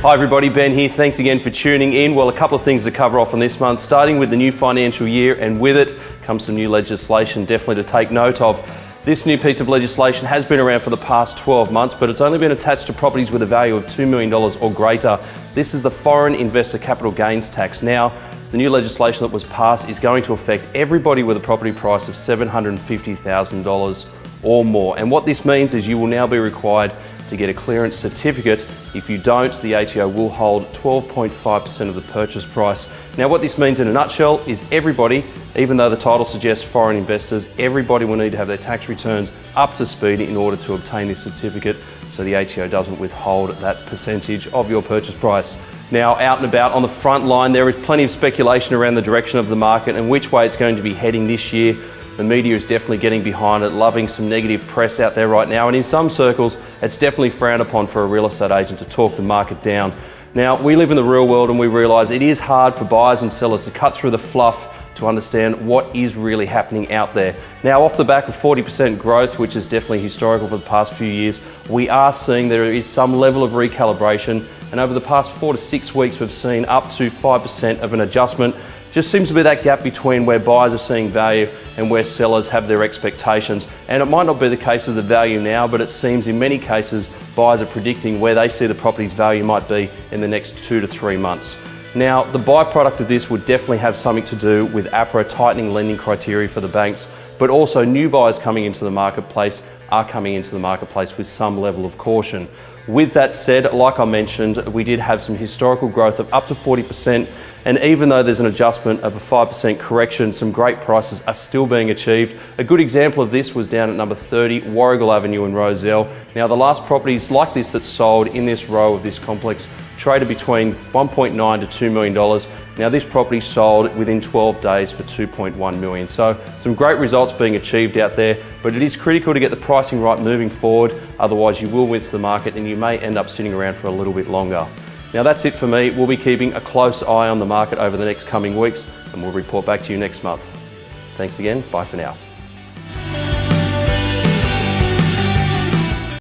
Hi everybody, Ben here. Thanks again for tuning in. Well, a couple of things to cover off on this month, starting with the new financial year, and with it comes some new legislation definitely to take note of. This new piece of legislation has been around for the past 12 months, but it's only been attached to properties with a value of $2 million or greater. This is the Foreign Investor Capital Gains Tax. Now, the new legislation that was passed is going to affect everybody with a property price of $750,000 or more. And what this means is you will now be required to get a clearance certificate. If you don't, the ATO will hold 12.5% of the purchase price. Now, what this means in a nutshell is everybody, even though the title suggests foreign investors, everybody will need to have their tax returns up to speed in order to obtain this certificate, so the ATO doesn't withhold that percentage of your purchase price. Now, out and about on the front line, there is plenty of speculation around the direction of the market and which way it's going to be heading this year. The media is definitely getting behind it, loving some negative press out there right now, and in some circles, it's definitely frowned upon for a real estate agent to talk the market down. Now, we live in the real world and we realise it is hard for buyers and sellers to cut through the fluff to understand what is really happening out there. Now, off the back of 40% growth, which is definitely historical for the past few years, we are seeing there is some level of recalibration, and over the past 4 to 6 weeks, we've seen up to 5% of an adjustment. Just seems to be that gap between where buyers are seeing value and where sellers have their expectations. And it might not be the case of the value now, but it seems in many cases buyers are predicting where they see the property's value might be in the next 2 to 3 months. Now, the byproduct of this would definitely have something to do with APRA tightening lending criteria for the banks, but also new buyers coming into the marketplace are coming into the marketplace with some level of caution. With that said, like I mentioned, we did have some historical growth of up to 40%, and even though there's an adjustment of a 5% correction, some great prices are still being achieved. A good example of this was down at number 30 Warrigal Avenue in Rozelle. Now, the last properties like this that sold in this row of this complex traded between $1.9 to $2 million. Now, this property sold within 12 days for $2.1 million. So some great results being achieved out there, but it is critical to get the pricing right moving forward. Otherwise, you will miss the market and you may end up sitting around for a little bit longer. Now, that's it for me. We'll be keeping a close eye on the market over the next coming weeks, and we'll report back to you next month. Thanks again. Bye for now.